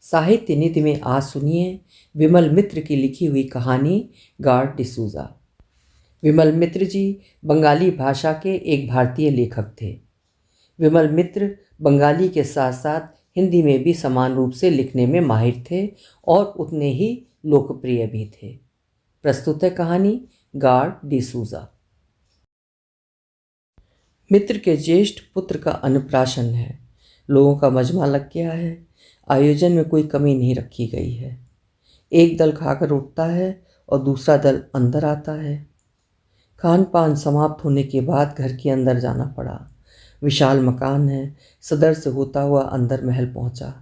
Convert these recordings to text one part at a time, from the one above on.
साहित्य निधि में आज सुनिए विमल मित्र की लिखी हुई कहानी गार्ड डिसूजा। विमल मित्र जी बंगाली भाषा के एक भारतीय लेखक थे। विमल मित्र बंगाली के साथ साथ हिंदी में भी समान रूप से लिखने में माहिर थे और उतने ही लोकप्रिय भी थे। प्रस्तुत है कहानी गार्ड डिसूजा। मित्र के ज्येष्ठ पुत्र का अन्नप्राशन है। लोगों का मजमा लग गया है। आयोजन में कोई कमी नहीं रखी गई है। एक दल खाकर उठता है और दूसरा दल अंदर आता है। खान पान समाप्त होने के बाद घर के अंदर जाना पड़ा। विशाल मकान है। सदर से होता हुआ अंदर महल पहुंचा,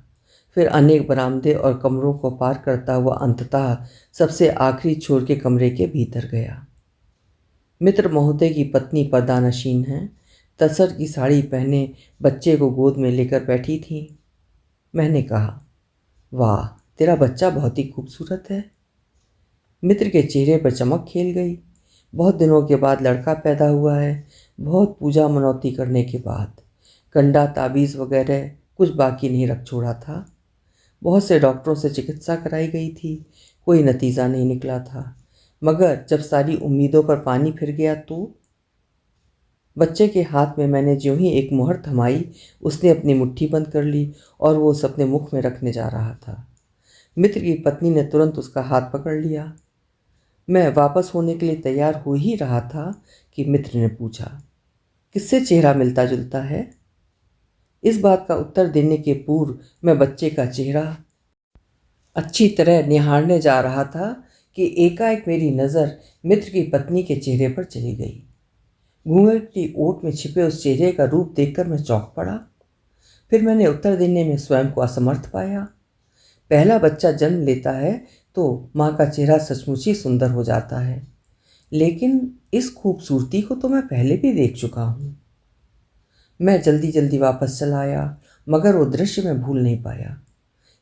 फिर अनेक बरामदे और कमरों को पार करता हुआ अंततः सबसे आखिरी छोर के कमरे के भीतर गया। मित्र महोदय की पत्नी पर्दानशीन है। तसर की साड़ी पहने बच्चे को गोद में लेकर बैठी थी। मैंने कहा, वाह, तेरा बच्चा बहुत ही खूबसूरत है। मित्र के चेहरे पर चमक खेल गई। बहुत दिनों के बाद लड़का पैदा हुआ है। बहुत पूजा मनौती करने के बाद कंडा ताबीज़ वगैरह कुछ बाकी नहीं रख छोड़ा था। बहुत से डॉक्टरों से चिकित्सा कराई गई थी, कोई नतीजा नहीं निकला था। मगर जब सारी उम्मीदों पर पानी फिर गया तो बच्चे के हाथ में मैंने ज्यों ही एक मुहर थमाई, उसने अपनी मुट्ठी बंद कर ली और वो उसे अपने मुख में रखने जा रहा था। मित्र की पत्नी ने तुरंत उसका हाथ पकड़ लिया। मैं वापस होने के लिए तैयार हो ही रहा था कि मित्र ने पूछा, किससे चेहरा मिलता जुलता है? इस बात का उत्तर देने के पूर्व मैं बच्चे का चेहरा अच्छी तरह निहारने जा रहा था कि एकाएक मेरी नज़र मित्र की पत्नी के चेहरे पर चली गई। घूंघट की ओट में छिपे उस चेहरे का रूप देखकर मैं चौंक पड़ा। फिर मैंने उत्तर देने में स्वयं को असमर्थ पाया। पहला बच्चा जन्म लेता है तो माँ का चेहरा सचमुच ही सुंदर हो जाता है, लेकिन इस खूबसूरती को तो मैं पहले भी देख चुका हूँ। मैं जल्दी जल्दी वापस चला आया, मगर वो दृश्य मैं भूल नहीं पाया।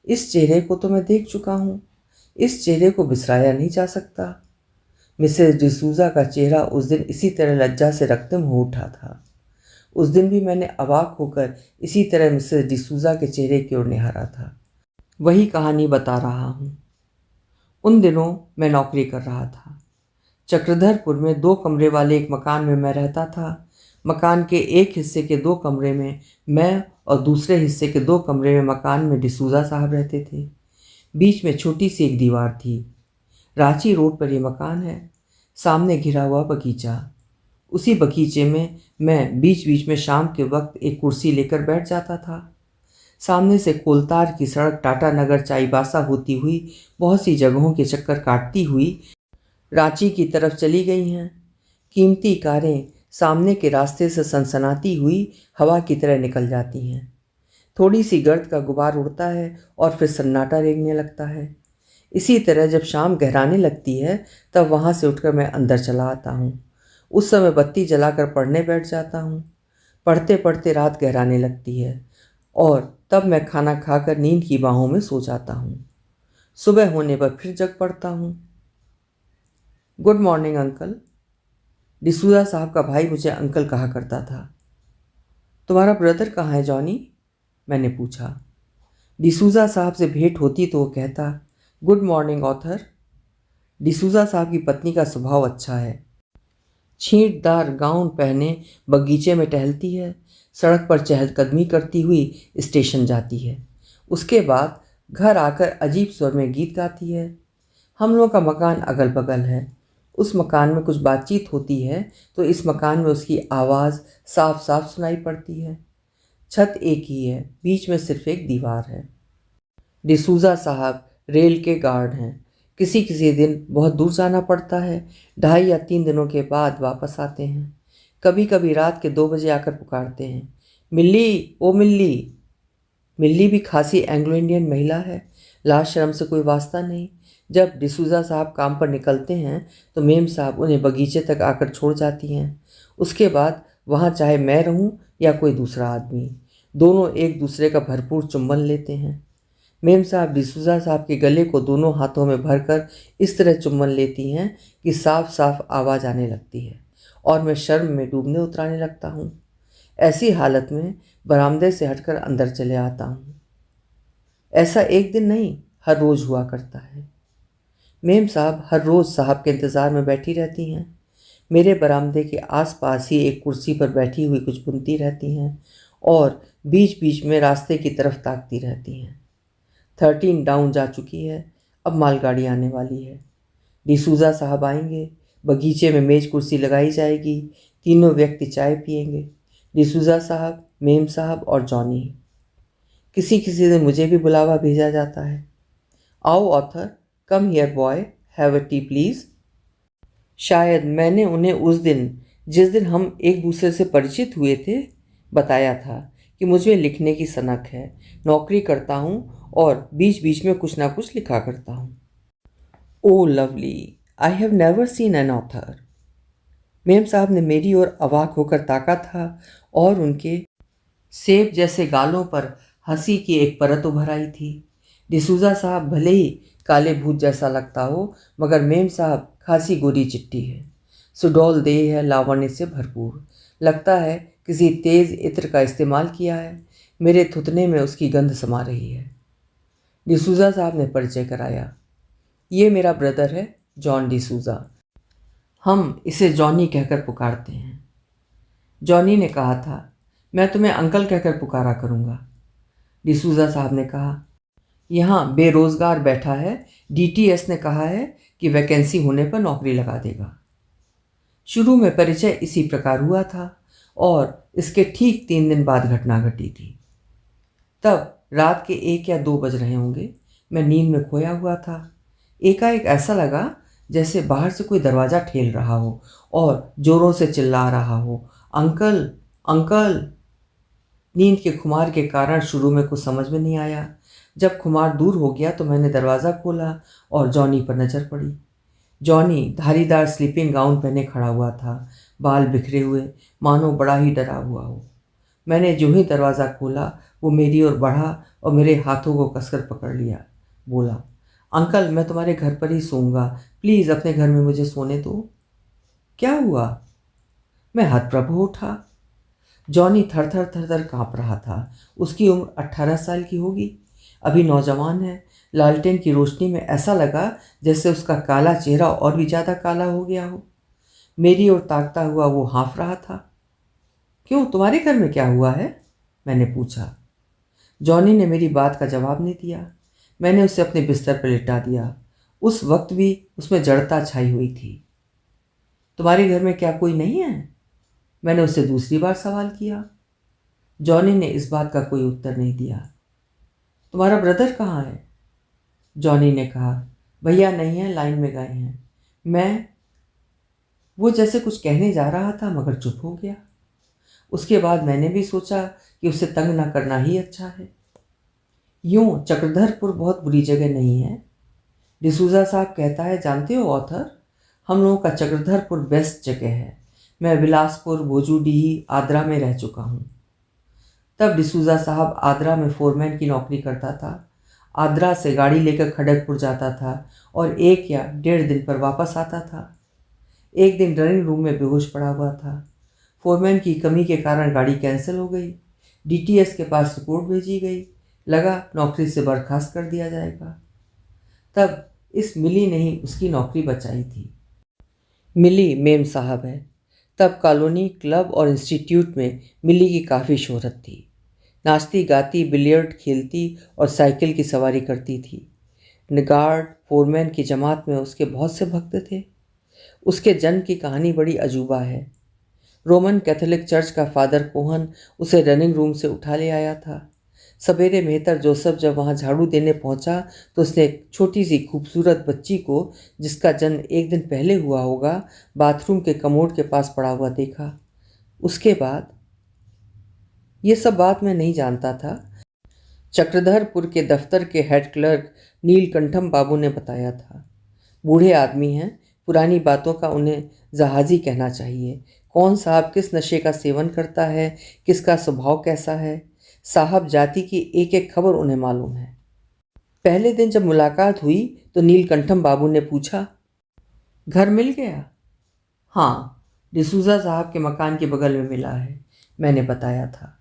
इस चेहरे को तो मैं देख चुका हूँ, इस चेहरे को बिसराया नहीं जा सकता। मिसेस डिसूजा का चेहरा उस दिन इसी तरह लज्जा से रक्तम हो उठा था। उस दिन भी मैंने अवाक होकर इसी तरह मिसेस डिसूजा के चेहरे की ओर निहारा था। वही कहानी बता रहा हूँ। उन दिनों मैं नौकरी कर रहा था। चक्रधरपुर में 2 कमरे वाले एक मकान में मैं रहता था। मकान के एक हिस्से के 2 कमरे में मैं और दूसरे हिस्से के 2 कमरे में मकान में डिसूजा साहब रहते थे। बीच में छोटी सी एक दीवार थी। रांची रोड पर यह मकान है। सामने घिरा हुआ बगीचा। उसी बगीचे में मैं बीच बीच में शाम के वक्त एक कुर्सी लेकर बैठ जाता था। सामने से कोलतार की सड़क टाटा नगर चाईबासा होती हुई बहुत सी जगहों के चक्कर काटती हुई रांची की तरफ चली गई हैं। कीमती कारें सामने के रास्ते से सनसनाती हुई हवा की तरह निकल जाती हैं। थोड़ी सी गर्द का गुबार उड़ता है और फिर सन्नाटा रेंगने लगता है। इसी तरह जब शाम गहराने लगती है तब वहाँ से उठकर मैं अंदर चला आता हूँ। उस समय बत्ती जलाकर पढ़ने बैठ जाता हूँ। पढ़ते पढ़ते रात गहराने लगती है और तब मैं खाना खाकर नींद की बाहों में सो जाता हूँ। सुबह होने पर फिर जग पड़ता हूँ। Good morning uncle. डिसूजा साहब का भाई मुझे अंकल कहा करता था। तुम्हारा ब्रदर कहाँ है जॉनी? मैंने पूछा। डिसूजा साहब से भेंट होती तो वो कहता, गुड मॉर्निंग ऑथर। डिसूजा साहब की पत्नी का स्वभाव अच्छा है। छींटदार गाउन पहने बगीचे में टहलती है, सड़क पर चहलकदमी करती हुई स्टेशन जाती है। उसके बाद घर आकर अजीब स्वर में गीत गाती है। हम लोगों का मकान अगल बगल है। उस मकान में कुछ बातचीत होती है तो इस मकान में उसकी आवाज़ साफ साफ सुनाई पड़ती है। छत एक ही है, बीच में सिर्फ एक दीवार है। डिसूजा साहब रेल के गार्ड हैं। किसी किसी दिन बहुत दूर जाना पड़ता है। 2.5 या 3 दिनों के बाद वापस आते हैं। कभी कभी रात के 2 बजे आकर पुकारते हैं, मिल्ली, ओ मिल्ली। मिल्ली भी खासी एंग्लो इंडियन महिला है। लाज शर्म से कोई वास्ता नहीं। जब डिसूजा साहब काम पर निकलते हैं तो मेम साहब उन्हें बगीचे तक आकर छोड़ जाती हैं। उसके बाद वहाँ चाहे मैं रहूँ या कोई दूसरा आदमी, दोनों एक दूसरे का भरपूर चुंबन लेते हैं। मेम साहब डिसूजा साहब के गले को दोनों हाथों में भरकर इस तरह चुम्बन लेती हैं कि साफ साफ आवाज़ आने लगती है और मैं शर्म में डूबने उतराने लगता हूँ। ऐसी हालत में बरामदे से हटकर अंदर चले आता हूँ। ऐसा एक दिन नहीं, हर रोज़ हुआ करता है। मेम साहब हर रोज़ साहब के इंतज़ार में बैठी रहती हैं। मेरे बरामदे के आसपास ही एक कुर्सी पर बैठी हुई कुछ बुनती रहती हैं और बीच बीच में रास्ते की तरफ ताकती रहती हैं। 13 डाउन जा चुकी है, अब मालगाड़ी आने वाली है। डिसूज़ा साहब आएंगे, बगीचे में मेज कुर्सी लगाई जाएगी, तीनों व्यक्ति चाय पिएंगे, डिसूज़ा साहब, मेम साहब और जॉनी। किसी किसी दिन मुझे भी बुलावा भेजा जाता है। आओ author, come here boy, have a T please. शायद मैंने उन्हें उस दिन, जिस दिन हम एक दूसरे से परिचित हुए थे, बताया था कि मुझे लिखने की सनक है, नौकरी करता हूँ और बीच बीच में कुछ ना कुछ लिखा करता हूँ। Oh lovely, I have never seen an author. मेम साहब ने मेरी ओर अवाक होकर ताका था और उनके सेब जैसे गालों पर हंसी की एक परत उभर आई थी। डिसूज़ा साहब भले ही काले भूत जैसा लगता हो, मगर मेम साहब खासी गोरी चिट्टी है। सुडौल देह है, लावण्य से भरपूर। लगता है किसी तेज़ इत्र का इस्तेमाल किया है। मेरे थुथने में उसकी गंध समा रही है। डिसूज़ा साहब ने परिचय कराया। ये मेरा ब्रदर है, जॉन डिसूज़ा। हम इसे जॉनी कहकर पुकारते हैं। जॉनी ने कहा था, मैं तुम्हें अंकल कहकर पुकारा करूँगा। डिसूज़ा साहब ने कहा, यहाँ बेरोज़गार बैठा है, डीटीएस ने कहा है कि वैकेंसी होने पर नौकरी लगा देगा। शुरू में परिचय इसी प्रकार हुआ था और इसके ठीक 3 दिन बाद घटना घटी थी। तब रात के 1 या 2 बज रहे होंगे। मैं नींद में खोया हुआ था। एकाएक ऐसा लगा जैसे बाहर से कोई दरवाज़ा ठेल रहा हो और ज़ोरों से चिल्ला रहा हो, अंकल अंकल। नींद के खुमार के कारण शुरू में कुछ समझ में नहीं आया। जब खुमार दूर हो गया तो मैंने दरवाज़ा खोला और जॉनी पर नज़र पड़ी। जॉनी धारीदार स्लीपिंग गाउन पहने खड़ा हुआ था, बाल बिखरे हुए, मानो बड़ा ही डरा हुआ हो। मैंने जो ही दरवाज़ा खोला वो मेरी ओर बढ़ा और मेरे हाथों को कसकर पकड़ लिया। बोला, अंकल मैं तुम्हारे घर पर ही सोऊंगा, प्लीज़ अपने घर में मुझे सोने दो। क्या हुआ? मैं हतप्रभ हो उठा। जॉनी थर थर थर थर काँप रहा था। उसकी उम्र 18 साल की होगी, अभी नौजवान है। लालटेन की रोशनी में ऐसा लगा जैसे उसका काला चेहरा और भी ज़्यादा काला हो गया हो। मेरी ओर ताकता हुआ वो हाँफ रहा था। क्यों, तुम्हारे घर में क्या हुआ है? मैंने पूछा। जॉनी ने मेरी बात का जवाब नहीं दिया। मैंने उसे अपने बिस्तर पर लिटा दिया। उस वक्त भी उसमें जड़ता छाई हुई थी। तुम्हारे घर में क्या कोई नहीं है? मैंने उससे दूसरी बार सवाल किया। जॉनी ने इस बात का कोई उत्तर नहीं दिया। तुम्हारा ब्रदर कहाँ है? जॉनी ने कहा, भैया नहीं है, लाइन में गए हैं। वो जैसे कुछ कहने जा रहा था मगर चुप हो गया। उसके बाद मैंने भी सोचा कि उसे तंग ना करना ही अच्छा है। यूं चक्रधरपुर बहुत बुरी जगह नहीं है, डिसूज़ा साहब कहता है। जानते हो ऑथर, हम लोगों का चक्रधरपुर बेस्ट जगह है। मैं बिलासपुर, भोजूडीही, आद्रा में रह चुका हूँ। तब डिसूज़ा साहब आद्रा में फोरमैन की नौकरी करता था। आद्रा से गाड़ी लेकर खड़गपुर जाता था और 1 या 1.5 दिन पर वापस आता था। एक दिन ड्राइंग रूम में बेहोश पड़ा हुआ था। फोरमैन की कमी के कारण गाड़ी कैंसिल हो गई। डीटीएस के पास रिपोर्ट भेजी गई। लगा नौकरी से बर्खास्त कर दिया जाएगा। तब इस मिली ने ही उसकी नौकरी बचाई थी। मिली मेम साहब है। तब कॉलोनी, क्लब और इंस्टीट्यूट में मिली की काफ़ी शोहरत थी। नाचती गाती, बिलियर्ड खेलती और साइकिल की सवारी करती थी। गार्ड फोरमैन की जमात में उसके बहुत से भक्त थे। उसके जन्म की कहानी बड़ी अजूबा है। रोमन कैथोलिक चर्च का फादर कोहन उसे रनिंग रूम से उठा ले आया था। सवेरे मेहतर जोसेफ जब वहाँ झाड़ू देने पहुँचा तो उसने एक छोटी सी खूबसूरत बच्ची को, जिसका जन्म 1 दिन पहले हुआ होगा, बाथरूम के कमोड के पास पड़ा हुआ देखा। उसके बाद ये सब बात मैं नहीं जानता था। चक्रधरपुर के दफ्तर के हेड क्लर्क नीलकंठम बाबू ने बताया था। बूढ़े आदमी हैं, पुरानी बातों का उन्हें जहाजी कहना चाहिए। कौन साहब किस नशे का सेवन करता है, किसका स्वभाव कैसा है, साहब जाति की एक एक खबर उन्हें मालूम है। पहले दिन जब मुलाकात हुई तो नीलकंठम बाबू ने पूछा, घर मिल गया? हाँ, डिसूज़ा साहब के मकान के बगल में मिला है, मैंने बताया था।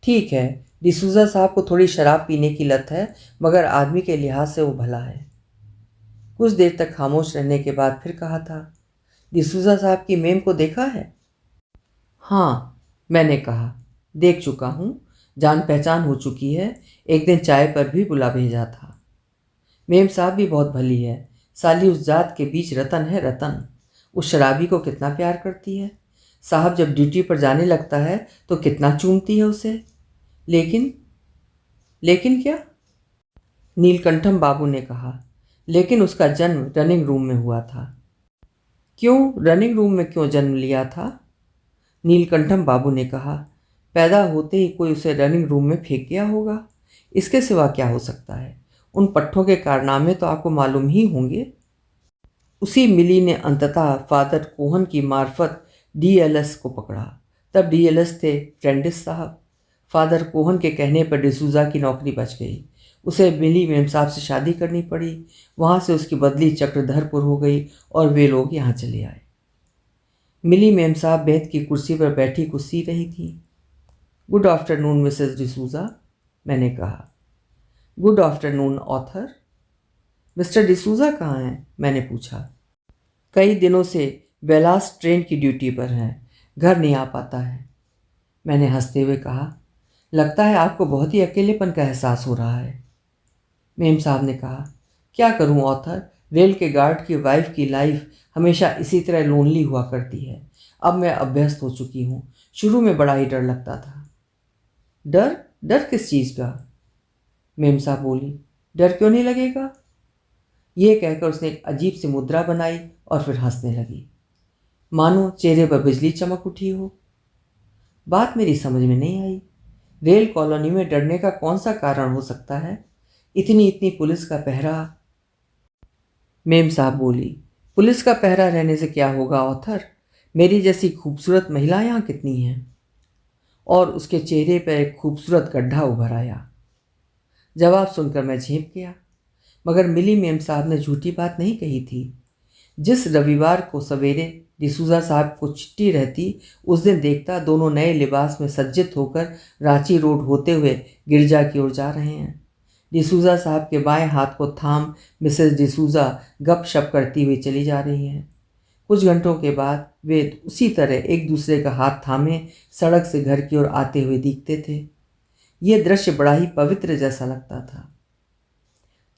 ठीक है, डिसूजा साहब को थोड़ी शराब पीने की लत है, मगर आदमी के लिहाज से वो भला है। कुछ देर तक खामोश रहने के बाद फिर कहा था, डिसूजा साहब की मेम को देखा है? हाँ, मैंने कहा, देख चुका हूँ, जान पहचान हो चुकी है, एक दिन चाय पर भी बुला भेजा था। मेम साहब भी बहुत भली है, साली उस जात के बीच रतन है, रतन। उस शराबी को कितना प्यार करती है। साहब जब ड्यूटी पर जाने लगता है तो कितना चूमती है उसे। लेकिन लेकिन क्या? नीलकंठम बाबू ने कहा, लेकिन उसका जन्म रनिंग रूम में हुआ था। क्यों, रनिंग रूम में क्यों जन्म लिया था? नीलकंठम बाबू ने कहा, पैदा होते ही कोई उसे रनिंग रूम में फेंक गया होगा, इसके सिवा क्या हो सकता है। उन पट्टों के कारनामे तो आपको मालूम ही होंगे। उसी मिली ने अंततः फादर कोहन की मार्फत डीएलएस को पकड़ा। तब डीएलएस थे फ्रेंडिस साहब। फादर कोहन के कहने पर डिसूजा की नौकरी बच गई। उसे मिली मेम साहब से शादी करनी पड़ी। वहाँ से उसकी बदली चक्रधरपुर हो गई और वे लोग यहाँ चले आए। मिली मेम साहब बेंत की कुर्सी पर बैठी कुछ सी रही थी। गुड आफ्टरनून मिसेस डिसूजा, मैंने कहा। Good afternoon author. Mister D'Souza कहाँ हैं? मैंने पूछा। कई दिनों से बेलास ट्रेन की ड्यूटी पर हैं, घर नहीं आ पाता है, मैंने हंसते हुए कहा। लगता है आपको बहुत ही अकेलेपन का एहसास हो रहा है। मेम साहब ने कहा, क्या करूं ऑथर, रेल के गार्ड की वाइफ की लाइफ हमेशा इसी तरह लोनली हुआ करती है। अब मैं अभ्यस्त हो चुकी हूँ। शुरू में बड़ा ही डर लगता था। डर? डर किस चीज़ का? मेम साहब बोली, डर क्यों नहीं लगेगा? यह कहकर उसने एक अजीब सी मुद्रा बनाई और फिर हंसने लगी, मानो चेहरे पर बिजली चमक उठी हो। बात मेरी समझ में नहीं आई। रेल कॉलोनी में डरने का कौन सा कारण हो सकता है? इतनी इतनी पुलिस का पहरा। मेम साहब बोली, पुलिस का पहरा रहने से क्या होगा ऑथर, मेरी जैसी खूबसूरत महिला यहाँ कितनी हैं। और उसके चेहरे पर एक खूबसूरत गड्ढा उभर आया। जवाब सुनकर मैं झेंप गया, मगर मिली मेम साहब ने झूठी बात नहीं कही थी। जिस रविवार को सवेरे डिसूजा साहब को चिट्ठी रहती, उस दिन देखता दोनों नए लिबास में सज्जित होकर रांची रोड होते हुए गिरजा की ओर जा रहे हैं। डिसूजा साहब के बाएं हाथ को थाम मिसेस डिसूजा गपशप करती हुई चली जा रही हैं। कुछ घंटों के बाद वे उसी तरह एक दूसरे का हाथ थामे सड़क से घर की ओर आते हुए दिखते थे। ये दृश्य बड़ा ही पवित्र जैसा लगता था।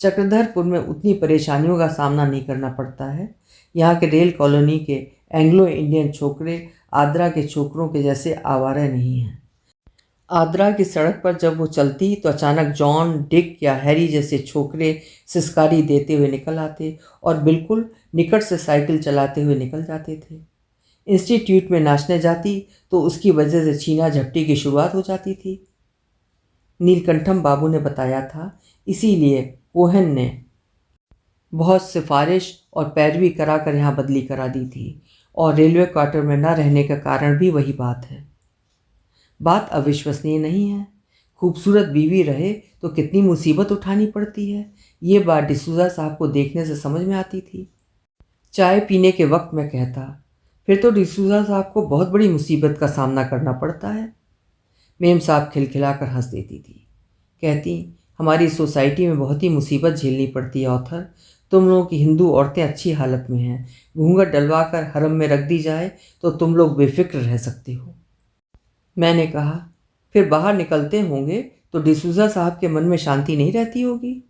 चक्रधरपुर में उतनी परेशानियों का सामना नहीं करना पड़ता है। यहाँ के रेल कॉलोनी के एंग्लो इंडियन छोकरे आद्रा के छोकरों के जैसे आवारा नहीं हैं। आद्रा की सड़क पर जब वो चलती तो अचानक जॉन, डिक या हैरी जैसे छोकरे सिसकारी देते हुए निकल आते और बिल्कुल निकट से साइकिल चलाते हुए निकल जाते थे। इंस्टीट्यूट में नाचने जाती तो उसकी वजह से छीना झपटी की शुरुआत हो जाती थी। नीलकंठम बाबू ने बताया था, इसीलिए कोहेन ने बहुत सिफारिश और पैरवी करा कर यहाँ बदली करा दी थी, और रेलवे क्वार्टर में न रहने का कारण भी वही बात है। बात अविश्वसनीय नहीं है। खूबसूरत बीवी रहे तो कितनी मुसीबत उठानी पड़ती है, ये बात डिसूजा साहब को देखने से समझ में आती थी। चाय पीने के वक्त मैं कहता, फिर तो डिसूजा साहब को बहुत बड़ी मुसीबत का सामना करना पड़ता है। मेम साहब खिलखिलाकर हंस देती थी। कहती, हमारी सोसाइटी में बहुत ही मुसीबत झेलनी पड़ती है ऑथर। तुम लोगों की हिंदू औरतें अच्छी हालत में हैं। घूंघट डलवा कर हरम में रख दी जाए तो तुम लोग बेफिक्र रह सकते हो। मैंने कहा, फिर बाहर निकलते होंगे तो डिसूजा साहब के मन में शांति नहीं रहती होगी।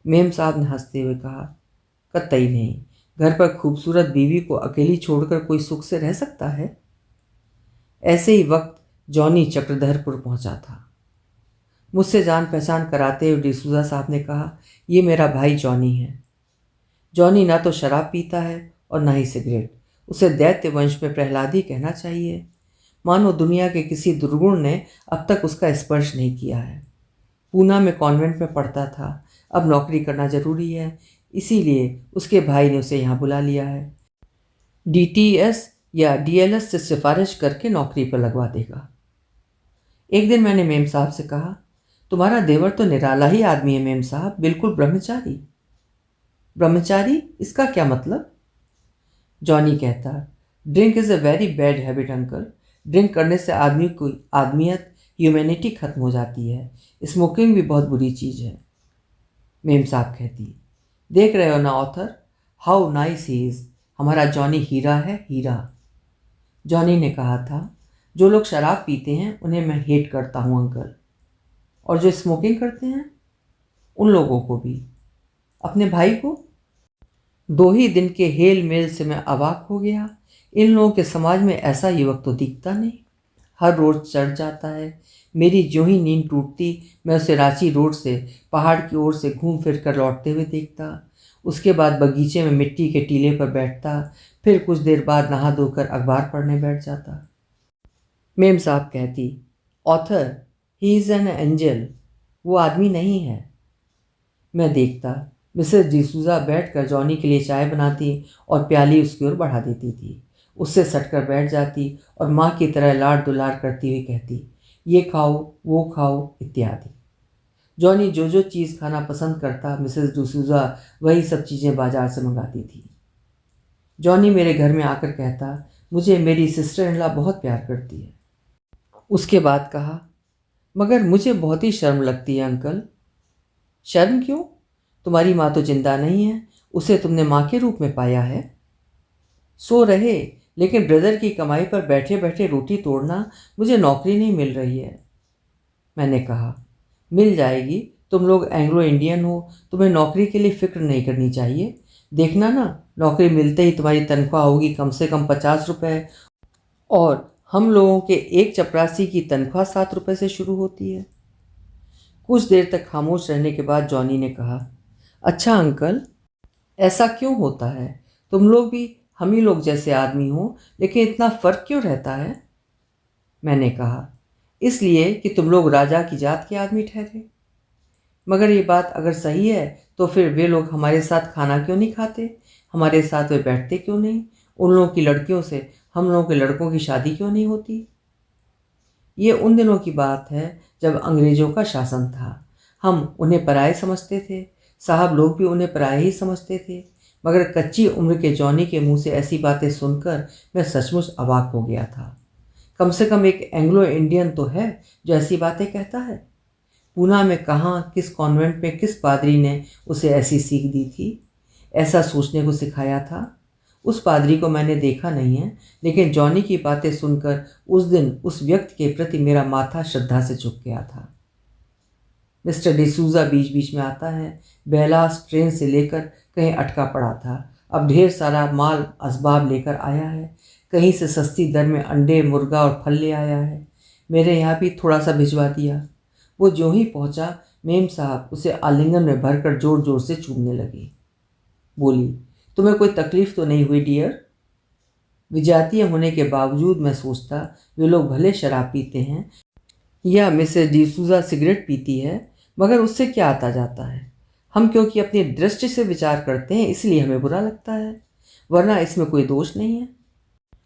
मेम साहब ने हंसते हुए कहा, कतई नहीं। घर पर खूबसूरत बीवी को अकेली छोड़कर कोई सुख से रह सकता है। ऐसे ही वक्त जॉनी चक्रधरपुर पहुंचा था। मुझसे जान पहचान कराते हुए डिसूजा साहब ने कहा, ये मेरा भाई जॉनी है। जॉनी ना तो शराब पीता है और ना ही सिगरेट। उसे दैत्य वंश में प्रहलादी कहना चाहिए। मानो दुनिया के किसी दुर्गुण ने अब तक उसका स्पर्श नहीं किया है। पूना में कॉन्वेंट में पढ़ता था, अब नौकरी करना जरूरी है, इसीलिए उसके भाई ने उसे यहाँ बुला लिया है। डीटीएस या डीएलएस से सिफारिश करके नौकरी पर लगवा देगा। एक दिन मैंने मेम साहब से कहा, तुम्हारा देवर तो निराला ही आदमी है मेम साहब, बिल्कुल ब्रह्मचारी। ब्रह्मचारी, इसका क्या मतलब? जॉनी कहता, drink is a very bad habit uncle. Drink करने से आदमी की आदमियत ह्यूमैनिटी खत्म हो जाती है। स्मोकिंग भी बहुत बुरी चीज़ है। मेम साहब कहती, देख रहे हो ना author, how nice he is. हमारा जॉनी हीरा है, हीरा। जॉनी ने कहा था, जो लोग शराब पीते हैं उन्हें मैं हेट करता हूँ अंकल, और जो स्मोकिंग करते हैं उन लोगों को भी। अपने भाई को 2 ही दिन के हेल मेल से मैं अवाक हो गया। इन लोगों के समाज में ऐसा युवक तो दिखता नहीं। हर रोज चढ़ जाता है। मेरी ज्यों ही नींद टूटती, मैं उसे रांची रोड से पहाड़ की ओर से घूम फिर कर लौटते हुए देखता। उसके बाद बगीचे में मिट्टी के टीले पर बैठता, फिर कुछ देर बाद नहा धोकर अखबार पढ़ने बैठ जाता। मेम साहब कहती, author, he is an angel. वो आदमी नहीं है। मैं देखता, मिसेस डिसूजा बैठकर जॉनी के लिए चाय बनाती और प्याली उसकी ओर बढ़ा देती थी। उससे सटकर बैठ जाती और माँ की तरह लाड़ दुलार करती हुई कहती, ये खाओ, वो खाओ, इत्यादि। जॉनी जो जो चीज़ खाना पसंद करता, मिसेस डिसूजा वही सब चीज़ें बाजार से मंगाती थी। जॉनी मेरे घर में आकर कहता, मुझे मेरी सिस्टर इन लॉ बहुत प्यार करती है। उसके बाद कहा, मगर मुझे बहुत ही शर्म लगती है अंकल। शर्म क्यों? तुम्हारी माँ तो जिंदा नहीं है, उसे तुमने माँ के रूप में पाया है। सो रहे, लेकिन ब्रदर की कमाई पर बैठे बैठे रोटी तोड़ना, मुझे नौकरी नहीं मिल रही है। मैंने कहा, मिल जाएगी, तुम लोग एंग्लो इंडियन हो, तुम्हें नौकरी के लिए फिक्र नहीं करनी चाहिए। देखना ना, नौकरी मिलते ही तुम्हारी तनख्वाह होगी कम से कम 50 रुपये, और हम लोगों के एक चपरासी की तनख्वाह 7 रुपये से शुरू होती है। कुछ देर तक खामोश रहने के बाद जॉनी ने कहा, अच्छा अंकल, ऐसा क्यों होता है? तुम लोग भी हम ही लोग जैसे आदमी हो, लेकिन इतना फर्क क्यों रहता है? मैंने कहा, इसलिए कि तुम लोग राजा की जात के आदमी ठहरे। मगर ये बात अगर सही है तो फिर वे लोग हमारे साथ खाना क्यों नहीं खाते? हमारे साथ वे बैठते क्यों नहीं? उन लोगों की लड़कियों से हम लोगों के लड़कों की शादी क्यों नहीं होती? ये उन दिनों की बात है जब अंग्रेजों का शासन था। हम उन्हें पराये समझते थे, साहब लोग भी उन्हें पराये ही समझते थे। मगर कच्ची उम्र के जॉनी के मुंह से ऐसी बातें सुनकर मैं सचमुच अवाक हो गया था। कम से कम एक एंग्लो इंडियन तो है जो ऐसी बातें कहता है। पूना में कहाँ, किस कॉन्वेंट में किस पादरी ने उसे ऐसी सीख दी थी, ऐसा सोचने को सिखाया था? उस पादरी को मैंने देखा नहीं है, लेकिन जॉनी की बातें सुनकर उस दिन उस व्यक्ति के प्रति मेरा माथा श्रद्धा से झुक गया था। मिस्टर डिसूजा बीच बीच में आता है। बेलास ट्रेन से लेकर कहीं अटका पड़ा था, अब ढेर सारा माल असबाब लेकर आया है। कहीं से सस्ती दर में अंडे, मुर्गा और फल ले आया है। मेरे यहाँ भी थोड़ा सा भिजवा दिया। वो ज्यों ही पहुँचा, मेम साहब उसे आलिंगन में भरकर जोर जोर से चूमने लगी। बोली, तुम्हें कोई तकलीफ तो नहीं हुई डियर? विजातीय होने के बावजूद मैं सोचता, वे लोग भले शराब पीते हैं या मिसेस डिसूजा सिगरेट पीती है, मगर उससे क्या आता जाता है? हम क्योंकि अपनी दृष्टि से विचार करते हैं इसलिए हमें बुरा लगता है, वरना इसमें कोई दोष नहीं है।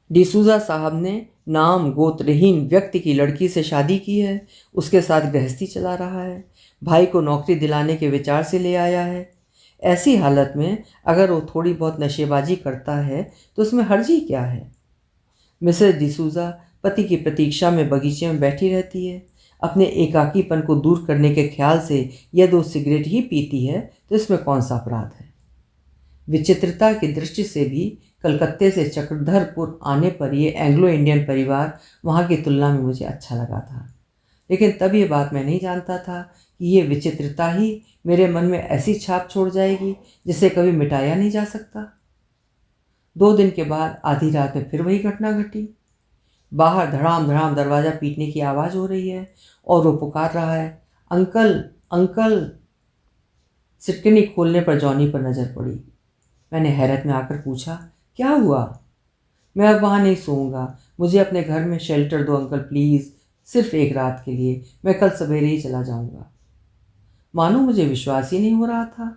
डिसूजा साहब ने नाम गोत्रहीन व्यक्ति की लड़की से शादी की है, उसके साथ गृहस्थी चला रहा है, भाई को नौकरी दिलाने के विचार से ले आया है। ऐसी हालत में अगर वो थोड़ी बहुत नशेबाजी करता है तो उसमें हर्जी क्या है? मिसेस डिसूजा पति की प्रतीक्षा में बगीचे में बैठी रहती है। अपने एकाकीपन को दूर करने के ख्याल से यदि वो सिगरेट ही पीती है तो इसमें कौन सा अपराध है? विचित्रता की दृष्टि से भी कलकत्ते से चक्रधरपुर आने पर यह एंग्लो इंडियन परिवार वहाँ की तुलना में मुझे अच्छा लगा था। लेकिन तब ये बात मैं नहीं जानता था कि ये विचित्रता ही मेरे मन में ऐसी छाप छोड़ जाएगी जिसे कभी मिटाया नहीं जा सकता। 2 दिन के बाद आधी रात में फिर वही घटना घटी। बाहर धड़ाम धड़ाम दरवाज़ा पीटने की आवाज़ हो रही है और वो पुकार रहा है, अंकल अंकल। सिटकनी खोलने पर जॉनी पर नज़र पड़ी। मैंने हैरत में आकर पूछा, क्या हुआ? मैं अब वहाँ नहीं सोऊंगा, मुझे अपने घर में शेल्टर दो अंकल प्लीज़, सिर्फ एक रात के लिए, मैं कल सवेरे ही चला जाऊंगा। मानो मुझे विश्वास ही नहीं हो रहा था।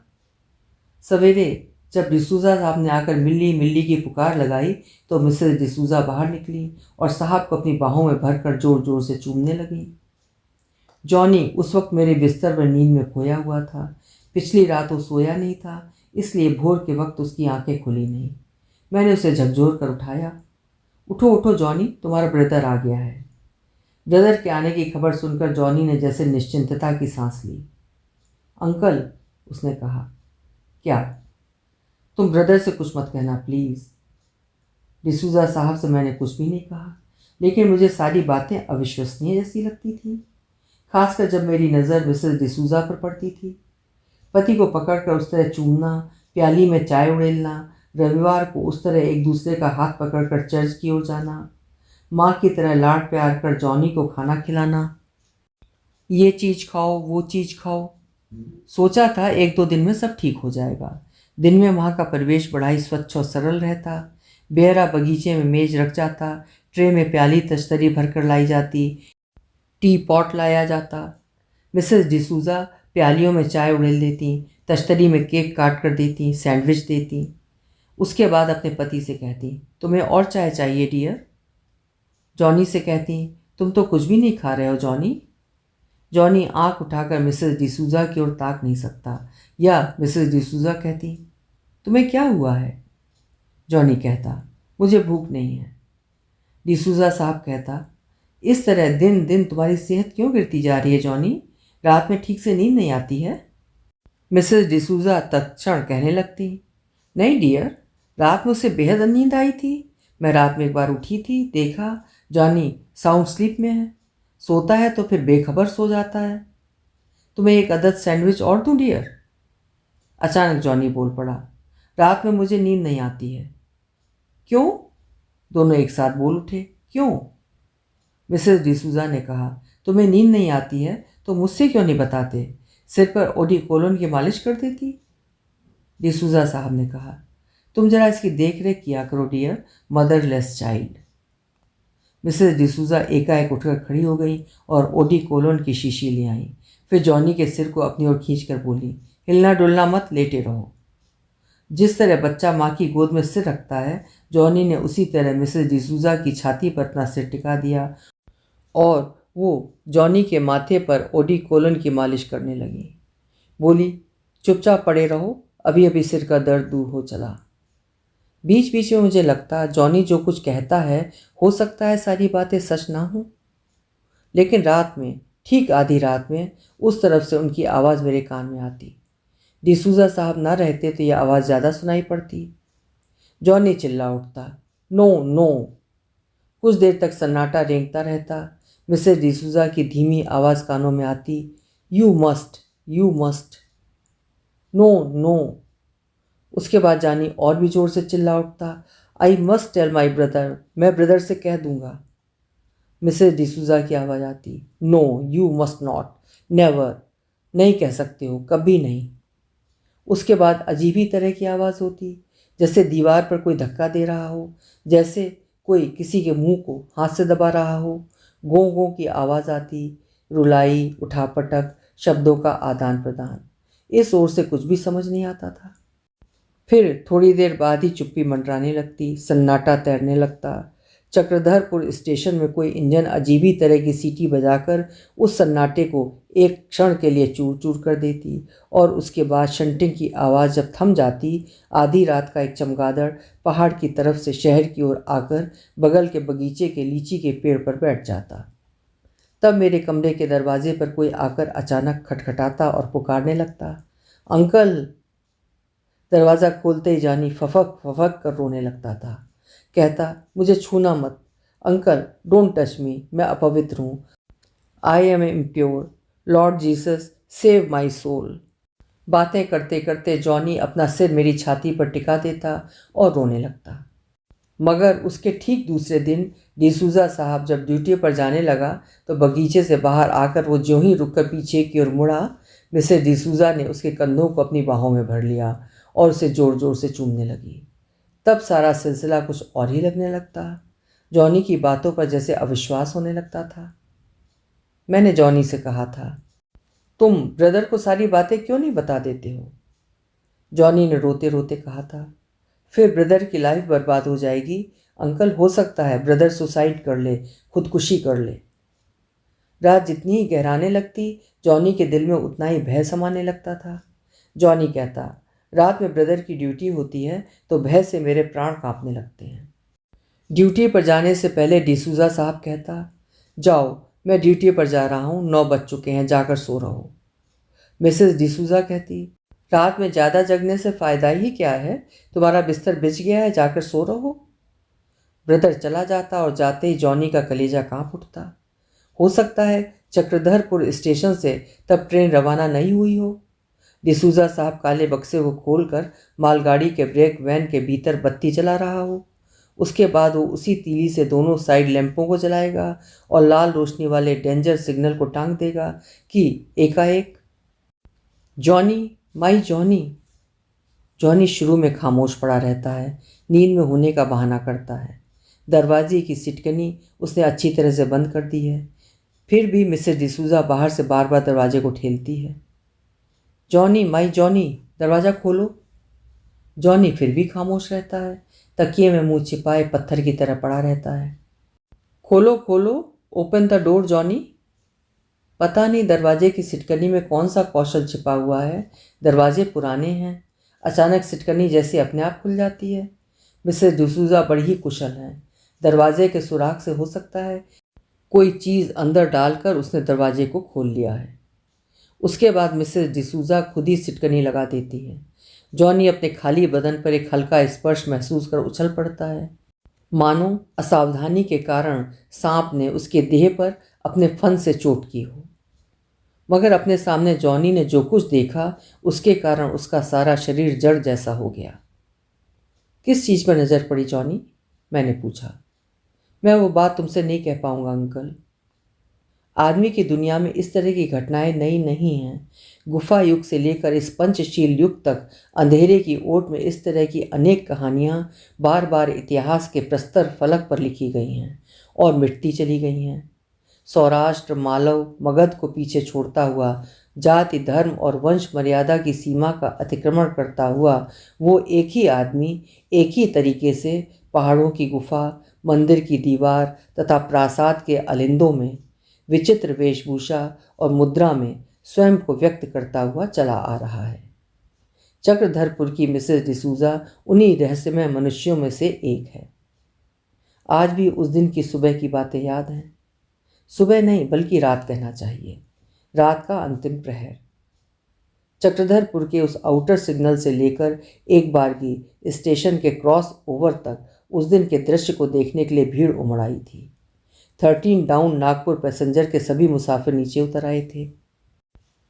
सवेरे जब डिसूजा साहब ने आकर मिल्ली मिल्ली की पुकार लगाई तो मिसेस डिसूजा बाहर निकली और साहब को अपनी बाहों में भरकर जोर जोर से चूमने लगी। जॉनी उस वक्त मेरे बिस्तर पर नींद में खोया हुआ था। पिछली रात वो सोया नहीं था, इसलिए भोर के वक्त उसकी आंखें खुली नहीं। मैंने उसे झकझोर कर उठाया। उठो उठो जॉनी, तुम्हारा ब्रदर आ गया है। ब्रदर के आने की खबर सुनकर जॉनी ने जैसे निश्चिंतता की सांस ली। अंकल, उसने कहा। क्या? तुम ब्रदर से कुछ मत कहना प्लीज़। डिसूजा साहब से मैंने कुछ भी नहीं कहा, लेकिन मुझे सारी बातें अविश्वसनीय जैसी लगती थी, खासकर जब मेरी नज़र मिसेस डिसूजा पर पड़ती थी। पति को पकड़कर उस तरह चूमना, प्याली में चाय उड़ेलना, रविवार को उस तरह एक दूसरे का हाथ पकड़कर चर्च की ओर जाना, माँ की तरह लाड प्यार कर जॉनी को खाना खिलाना, ये चीज़ खाओ वो चीज़ खाओ। सोचा था एक दो दिन में सब ठीक हो जाएगा। दिन में वहाँ का परिवेश बड़ा ही स्वच्छ और सरल रहता। बेहरा बगीचे में मेज रख जाता, ट्रे में प्याली तश्तरी भरकर लाई जाती, टी पॉट लाया जाता। मिसेस डिसूजा प्यालियों में चाय उड़ेल देती, तश्तरी में केक काट कर देती, सैंडविच देती। उसके बाद अपने पति से कहती, तुम्हें और चाय चाहिए डियर? जॉनी से कहती, तुम तो कुछ भी नहीं खा रहे हो जॉनी। जॉनी आंख उठाकर मिसेस डिसूजा की ओर ताक नहीं सकता, या मिसेस डिसूजा कहती, तुम्हें क्या हुआ है? जॉनी कहता, मुझे भूख नहीं है। डिसूजा साहब कहता, इस तरह दिन दिन तुम्हारी सेहत क्यों गिरती जा रही है जॉनी? रात में ठीक से नींद नहीं आती है? मिसेस डिसूजा तत्क्षण कहने लगती, नहीं डियर, रात में उसे बेहद नींद आई थी। मैं रात में एक बार उठी थी, देखा जॉनी साउंड स्लीप में है। सोता है तो फिर बेखबर सो जाता है। तुम्हें एक अदद सैंडविच और दूं डियर? अचानक जॉनी बोल पड़ा, रात में मुझे नींद नहीं आती है। क्यों? दोनों एक साथ बोल उठे, क्यों? मिसेस डिसूजा ने कहा, तुम्हें नींद नहीं आती है तो मुझसे क्यों नहीं बताते? सिर पर ओडी कोलोन की मालिश कर देती। डिसूजा साहब ने कहा, तुम जरा इसकी देख रेख किया करो डियर, मदरलेस चाइल्ड। मिसेस डिसूजा एकाएक उठकर खड़ी हो गई और ओडी कोलोन की शीशी ले आई। फिर जॉनी के सिर को अपनी ओर खींचकर बोली, हिलना डुलना मत, लेटे रहो। जिस तरह बच्चा माँ की गोद में सिर रखता है, जॉनी ने उसी तरह मिसेस डिसूजा की छाती पर अपना सिर टिका दिया और वो जॉनी के माथे पर ओडी कोलन की मालिश करने लगी। बोली, चुपचाप पड़े रहो, अभी अभी सिर का दर्द दूर हो चला। बीच बीच में मुझे लगता जॉनी जो कुछ कहता है हो सकता है सारी बातें सच ना हो, लेकिन रात में, ठीक आधी रात में, उस तरफ से उनकी आवाज़ मेरे कान में आती। डिसूजा साहब ना रहते तो यह आवाज़ ज़्यादा सुनाई पड़ती। जॉनी चिल्ला उठता, नो नो। कुछ देर तक सन्नाटा रेंगता रहता। मिसेस डिसूजा की धीमी आवाज़ कानों में आती, you must, you must, no no. उसके बाद जॉनी और भी जोर से चिल्ला उठता, I must tell my brother, मैं ब्रदर से कह दूंगा। मिसेस डिसूजा की आवाज़ आती, no you must not, never, नहीं कह सकते हो, कभी नहीं। उसके बाद अजीब ही तरह की आवाज़ होती, जैसे दीवार पर कोई धक्का दे रहा हो, जैसे कोई किसी के मुंह को हाथ से दबा रहा हो। गों गों की आवाज़ आती, रुलाई, उठापटक, शब्दों का आदान प्रदान। इस ओर से कुछ भी समझ नहीं आता था। फिर थोड़ी देर बाद ही चुप्पी मंडराने लगती, सन्नाटा तैरने लगता। चक्रधरपुर स्टेशन में कोई इंजन अजीबी तरह की सीटी बजाकर उस सन्नाटे को एक क्षण के लिए चूर चूर कर देती, और उसके बाद शंटिंग की आवाज़ जब थम जाती, आधी रात का एक चमगादड़ पहाड़ की तरफ से शहर की ओर आकर बगल के बगीचे के लीची के पेड़ पर बैठ जाता। तब मेरे कमरे के दरवाजे पर कोई आकर अचानक खटखटाता और पुकारने लगता, अंकल। दरवाज़ा खोलते ही जॉनी फफक फफक कर रोने लगता था। कहता, मुझे छूना मत अंकल, डोंट टच मी, मैं अपवित्र हूँ, I am impure, Lord Jesus save my soul. बातें करते करते जॉनी अपना सिर मेरी छाती पर टिका देता और रोने लगता। मगर उसके ठीक दूसरे दिन डिसूजा साहब जब ड्यूटी पर जाने लगा तो बगीचे से बाहर आकर वो ज्यों ही रुककर पीछे की ओर मुड़ा, मिसेस डिसूजा ने उसके कंधों को अपनी बाहों में भर लिया और उसे जोर जोर से चूमने लगी। तब सारा सिलसिला कुछ और ही लगने लगता। जॉनी की बातों पर जैसे अविश्वास होने लगता था। मैंने जॉनी से कहा था, तुम ब्रदर को सारी बातें क्यों नहीं बता देते हो? जॉनी ने रोते रोते कहा था, फिर ब्रदर की लाइफ बर्बाद हो जाएगी अंकल, हो सकता है ब्रदर सुसाइड कर ले, खुदकुशी कर ले। रात जितनी ही गहराने लगती, जॉनी के दिल में उतना ही भय समाने लगता था। जॉनी कहता, रात में ब्रदर की ड्यूटी होती है तो भय से मेरे प्राण कांपने लगते हैं। ड्यूटी पर जाने से पहले डिसूजा साहब कहता, जाओ मैं ड्यूटी पर जा रहा हूँ, 9 बज चुके हैं, जाकर सो रहो। मिसेस डिसूजा कहती, रात में ज़्यादा जगने से फ़ायदा ही क्या है, तुम्हारा बिस्तर बिछ गया है, जाकर सो रहो। ब्रदर चला जाता और जाते ही जॉनी का कलेजा कांप उठता। हो सकता है चक्रधरपुर स्टेशन से तब ट्रेन रवाना नहीं हुई हो। डिसूजा साहब काले बक्से को खोलकर मालगाड़ी के ब्रेक वैन के भीतर बत्ती जला रहा हो। उसके बाद वो उसी तीली से दोनों साइड लैंपों को जलाएगा और लाल रोशनी वाले डेंजर सिग्नल को टांग देगा कि एकाएक जॉनी, माई जॉनी। जॉनी शुरू में खामोश पड़ा रहता है, नींद में होने का बहाना करता है। दरवाजे की सिटकनी उसने अच्छी तरह से बंद कर दी है, फिर भी मिसेस डिसूजा बाहर से बार बार दरवाजे को ठेलती है। जॉनी, माई जॉनी, दरवाज़ा खोलो। जॉनी फिर भी खामोश रहता है, तकिए में मुंह छिपाए पत्थर की तरह पड़ा रहता है। खोलो खोलो, ओपन द डोर जॉनी। पता नहीं दरवाजे की सिटकनी में कौन सा कौशल छिपा हुआ है। दरवाजे पुराने हैं, अचानक सिटकनी जैसे अपने आप खुल जाती है। मिसेस डिसूजा बड़ी ही कुशल हैं। दरवाजे के सुराख से हो सकता है कोई चीज़ अंदर डालकर उसने दरवाजे को खोल लिया है। उसके बाद मिसेस डिसूजा खुद ही सिटकनी लगा देती है। जॉनी अपने खाली बदन पर एक हल्का स्पर्श महसूस कर उछल पड़ता है, मानो असावधानी के कारण सांप ने उसके देह पर अपने फन से चोट की हो। मगर अपने सामने जॉनी ने जो कुछ देखा उसके कारण उसका सारा शरीर जड़ जैसा हो गया। किस चीज़ पर नज़र पड़ी जॉनी? मैंने पूछा। मैं वो बात तुमसे नहीं कह पाऊंगा अंकल। आदमी की दुनिया में इस तरह की घटनाएं नई नहीं हैं। गुफा युग से लेकर इस पंचशील युग तक अंधेरे की ओट में इस तरह की अनेक कहानियां बार बार इतिहास के प्रस्तर फलक पर लिखी गई हैं और मिटती चली गई हैं। सौराष्ट्र, मालव, मगध को पीछे छोड़ता हुआ, जाति, धर्म और वंश मर्यादा की सीमा का अतिक्रमण करता हुआ वो एक ही आदमी एक ही तरीके से पहाड़ों की गुफा, मंदिर की दीवार तथा प्रासाद के अलिंदों में विचित्र वेशभूषा और मुद्रा में स्वयं को व्यक्त करता हुआ चला आ रहा है। चक्रधरपुर की मिसेस डिसूजा उन्हीं रहस्यमय मनुष्यों में से एक है। आज भी उस दिन की सुबह की बातें याद हैं। सुबह नहीं बल्कि रात कहना चाहिए, रात का अंतिम प्रहर। चक्रधरपुर के उस आउटर सिग्नल से लेकर एक बारगी स्टेशन के क्रॉस ओवर तक उस दिन के दृश्य को देखने के लिए भीड़ उमड़ आई थी। 13 डाउन नागपुर पैसेंजर के सभी मुसाफिर नीचे उतर आए थे।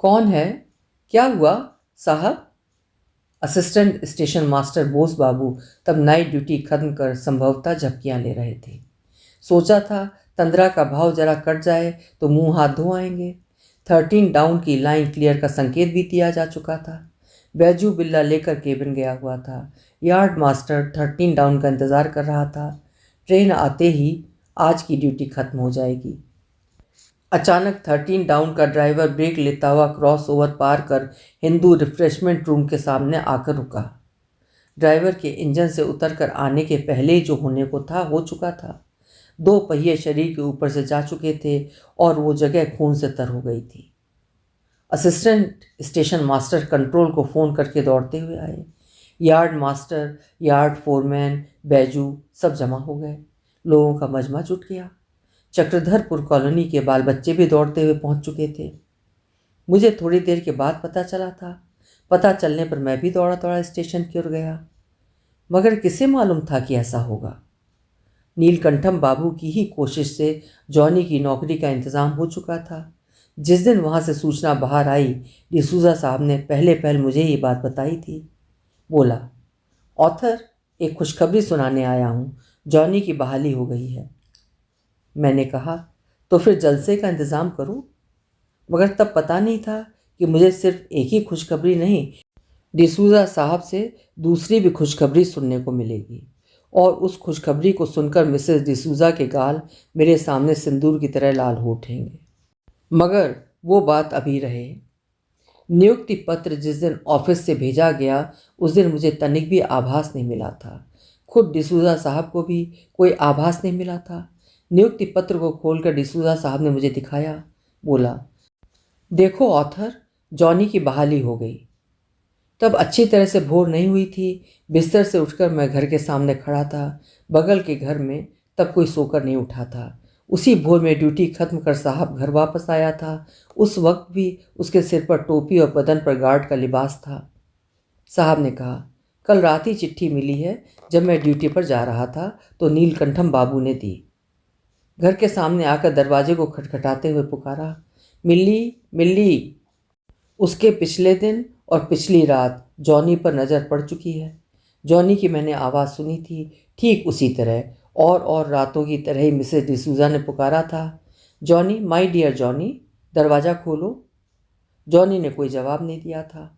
कौन है? क्या हुआ साहब? असिस्टेंट स्टेशन मास्टर बोस बाबू तब नाइट ड्यूटी खत्म कर संभवतः झपकियां ले रहे थे। सोचा था तंद्रा का भाव जरा कट जाए तो मुंह हाथ धो आएंगे। 13 डाउन की लाइन क्लियर का संकेत भी दिया जा चुका था। बैजू बिल्ला लेकर केबिन गया हुआ था। यार्ड मास्टर 13 डाउन का इंतज़ार कर रहा था। ट्रेन आते ही आज की ड्यूटी खत्म हो जाएगी। अचानक 13 डाउन का ड्राइवर ब्रेक लेता हुआ क्रॉस ओवर पार कर हिंदू रिफ्रेशमेंट रूम के सामने आकर रुका। ड्राइवर के इंजन से उतरकर आने के पहले ही जो होने को था हो चुका था। 2 पहिए शरीर के ऊपर से जा चुके थे और वो जगह खून से तर हो गई थी। असिस्टेंट स्टेशन मास्टर कंट्रोल को फ़ोन करके दौड़ते हुए आए। Yard master, yard foreman, Baiju सब जमा हो गए। लोगों का मजमा जुट गया। चक्रधरपुर कॉलोनी के बाल बच्चे भी दौड़ते हुए पहुंच चुके थे। मुझे थोड़ी देर के बाद पता चला था। पता चलने पर मैं भी दौड़ा दौड़ा स्टेशन की ओर गया, मगर किसे मालूम था कि ऐसा होगा। नीलकंठम बाबू की ही कोशिश से जॉनी की नौकरी का इंतज़ाम हो चुका था। जिस दिन वहाँ से सूचना बाहर आई, डिसूजा साहब ने पहले पहल मुझे ये बात बताई थी। बोला, ऑथर, एक खुशखबरी सुनाने आया हूँ, जॉनी की बहाली हो गई है। मैंने कहा, तो फिर जलसे का इंतज़ाम करो। मगर तब पता नहीं था कि मुझे सिर्फ एक ही खुशखबरी नहीं, डिसूजा साहब से दूसरी भी खुशखबरी सुनने को मिलेगी। और उस खुशखबरी को सुनकर मिसेस डिसूजा के गाल मेरे सामने सिंदूर की तरह लाल हो उठेंगे। मगर वो बात अभी रहे। नियुक्ति पत्र जिस दिन ऑफिस से भेजा गया उस दिन मुझे तनिक भी आभास नहीं मिला था। खुद डिसूजा साहब को भी कोई आभास नहीं मिला था। नियुक्ति पत्र को खोलकर डिसूजा साहब ने मुझे दिखाया। बोला, देखो ऑथर, जॉनी की बहाली हो गई। तब अच्छी तरह से भोर नहीं हुई थी। बिस्तर से उठकर मैं घर के सामने खड़ा था। बगल के घर में तब कोई सोकर नहीं उठा था। उसी भोर में ड्यूटी खत्म कर साहब घर वापस आया था। उस वक्त भी उसके सिर पर टोपी और बदन पर गार्ड का लिबास था। साहब ने कहा, कल रात ही चिट्ठी मिली है। जब मैं ड्यूटी पर जा रहा था तो नीलकंठम बाबू ने दी। घर के सामने आकर दरवाजे को खटखटाते हुए पुकारा, मिल्ली मिल्ली। उसके पिछले दिन और पिछली रात जॉनी पर नज़र पड़ चुकी है। जॉनी की मैंने आवाज़ सुनी थी, ठीक उसी तरह और रातों की तरह ही मिसेस डिसूज़ा ने पुकारा था, जॉनी, माय डियर जॉनी, दरवाज़ा खोलो। जॉनी ने कोई जवाब नहीं दिया था।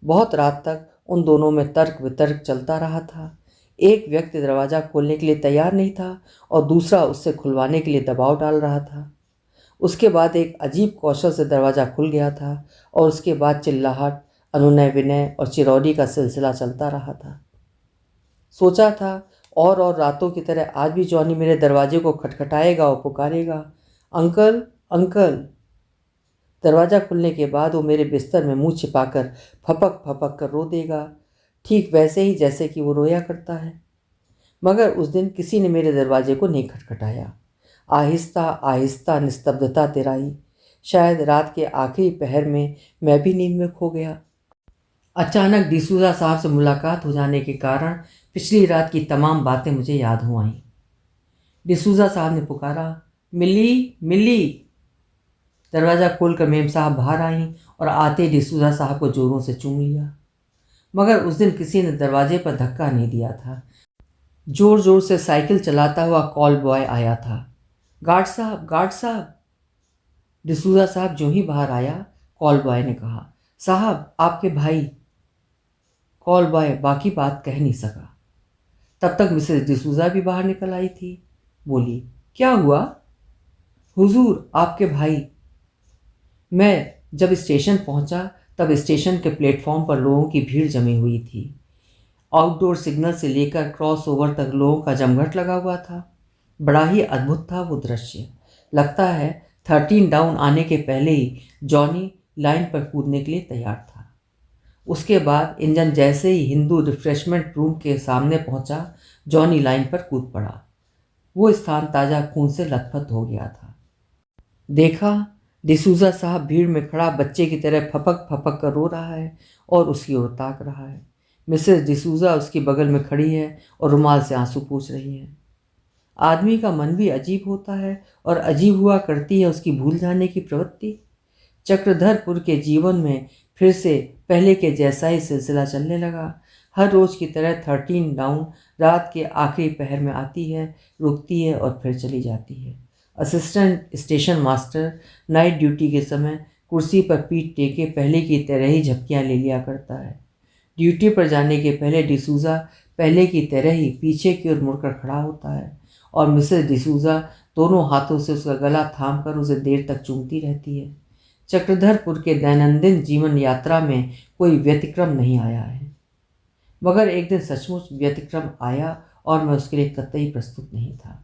बहुत रात तक उन दोनों में तर्क वितर्क चलता रहा था। एक व्यक्ति दरवाज़ा खोलने के लिए तैयार नहीं था और दूसरा उससे खुलवाने के लिए दबाव डाल रहा था। उसके बाद एक अजीब कौशल से दरवाज़ा खुल गया था और उसके बाद चिल्लाहट, अनुनय विनय और चिरौरी का सिलसिला चलता रहा था। सोचा था और रातों की तरह आज भी जॉनी मेरे दरवाजे को खटखटाएगा और पुकारेगा, अंकल अंकल। दरवाज़ा खुलने के बाद वो मेरे बिस्तर में मुंह छिपाकर फपक फपक कर रो देगा, ठीक वैसे ही जैसे कि वो रोया करता है। मगर उस दिन किसी ने मेरे दरवाजे को नहीं खटखटाया। आहिस्ता आहिस्ता निस्तब्धता तिराई। शायद रात के आखिरी पहर में मैं भी नींद में खो गया। अचानक डिसूज़ा साहब से मुलाकात हो जाने के कारण पिछली रात की तमाम बातें मुझे याद हो आईं। डिसूज़ा साहब ने पुकारा, मिली मिली। दरवाज़ा खोलकर मेम साहब बाहर आईं और आते डिसूज़ा साहब को जोरों से चूम लिया। मगर उस दिन किसी ने दरवाजे पर धक्का नहीं दिया था। जोर जोर से साइकिल चलाता हुआ कॉल बॉय आया था। गार्ड साहब, गार्ड साहब। डिसूज़ा साहब जो ही बाहर आया, कॉल बॉय ने कहा, साहब आपके भाई। कॉल बॉय बाकी बात कह नहीं सका। तब तक मिसेस डिसूज़ा भी बाहर निकल आई थी। बोली, क्या हुआ? हुजूर, आपके भाई। मैं जब स्टेशन पहुंचा तब स्टेशन के प्लेटफॉर्म पर लोगों की भीड़ जमी हुई थी। आउटडोर सिग्नल से लेकर क्रॉस ओवर तक लोगों का जमघट लगा हुआ था। बड़ा ही अद्भुत था वो दृश्य। लगता है 13 डाउन आने के पहले ही जॉनी लाइन पर कूदने के लिए तैयार था। उसके बाद इंजन जैसे ही हिंदू रिफ्रेशमेंट रूम के सामने पहुंचा, जॉनी लाइन पर कूद पड़ा। वो स्थान ताज़ा खून से लथपथ हो गया था। देखा, डिसूज़ा साहब भीड़ में खड़ा बच्चे की तरह फपक फपक कर रो रहा है और उसकी ओर ताक रहा है। मिसेस डिसूज़ा उसके बगल में खड़ी है और रुमाल से आंसू पोंछ रही है। आदमी का मन भी अजीब होता है और अजीब हुआ करती है उसकी भूल जाने की प्रवृत्ति। चक्रधरपुर के जीवन में फिर से पहले के जैसा ही सिलसिला चलने लगा। हर रोज़ की तरह 13 डाउन रात के आखिरी पहर में आती है, रुकती है और फिर चली जाती है। Assistant station master night duty के समय कुर्सी पर पीठ टेके पहले की तरह ही झपकियाँ ले लिया करता है। ड्यूटी पर जाने के पहले डिसूज़ा पहले की तरह ही पीछे की ओर मुड़कर खड़ा होता है और मिसेस डिसूज़ा दोनों हाथों से उसका गला थाम कर उसे देर तक चूमती रहती है। चक्रधरपुर के दैनंदिन जीवन यात्रा में कोई व्यतिक्रम नहीं आया है, मगर एक दिन सचमुच व्यतिक्रम आया और मैं उसके लिए कतई प्रस्तुत नहीं था।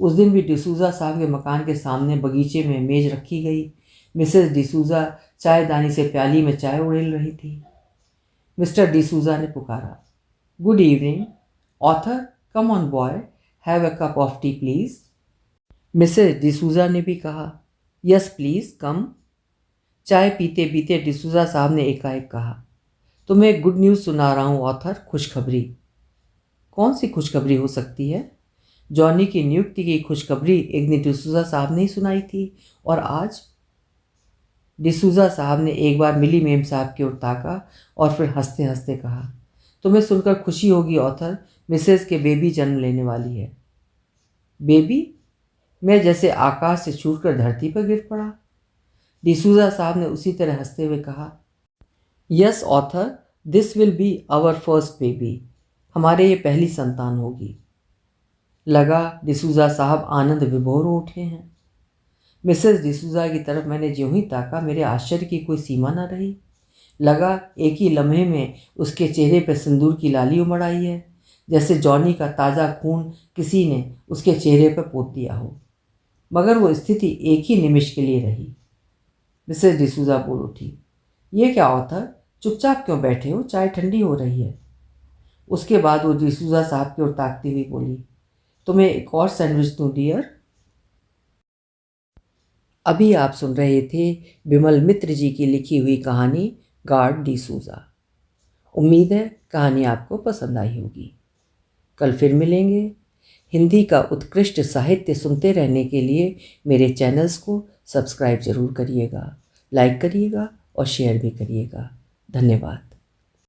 उस दिन भी डिसूज़ा साहब के मकान के सामने बगीचे में मेज रखी गई। मिसेस डिसूज़ा चायदानी से प्याली में चाय उड़ेल रही थी। मिस्टर डिसूज़ा ने पुकारा, good evening author, come on boy, have a cup of T please. Mrs D'Souza ने भी कहा, यस प्लीज़ कम। चाय पीते पीते डिसूज़ा साहब ने एकाएक कहा, तुम्हें एक गुड न्यूज़ सुना रहा हूँ ऑथर, खुशखबरी। कौन सी खुशखबरी हो सकती है? जॉनी की नियुक्ति की खुशखबरी एक दिन डिसूज़ा साहब ने ही सुनाई थी और आज? डिसूज़ा साहब ने एक बार मिली मेम साहब की ओर ताका और फिर हंसते हंसते कहा, तुम्हें सुनकर खुशी होगी ऑथर, मिसेस के बेबी जन्म लेने वाली है। बेबी? मैं जैसे आकाश से छूटकर धरती पर गिर पड़ा। डिसूज़ा साहब ने उसी तरह हंसते हुए कहा, yes author, this will be our first baby. हमारे ये पहली संतान होगी। लगा डिसूज़ा साहब आनंद विभोर हो उठे हैं। मिसेस डिसूज़ा की तरफ मैंने ज्यों ही ताका, मेरे आश्चर्य की कोई सीमा न रही। लगा एक ही लम्हे में उसके चेहरे पर सिंदूर की लाली उमड़ आई है, जैसे जॉनी का ताज़ा खून किसी ने उसके चेहरे पर पोत दिया हो। मगर वो स्थिति एक ही निमिष के लिए रही। मिसेस डिसूज़ा बोल उठी, ये क्या ऑथर, चुपचाप क्यों बैठे हो, चाय ठंडी हो रही है। उसके बाद वो डिसूज़ा साहब की ओर ताकती हुई बोली, तुम्हें एक और सैंडविच दूँ डियर? अभी आप सुन रहे थे विमल मित्र जी की लिखी हुई कहानी गार्ड डी सूजा। उम्मीद है कहानी आपको पसंद आई होगी। कल फिर मिलेंगे। हिंदी का उत्कृष्ट साहित्य सुनते रहने के लिए मेरे चैनल्स को सब्सक्राइब ज़रूर करिएगा, लाइक करिएगा और शेयर भी करिएगा। धन्यवाद।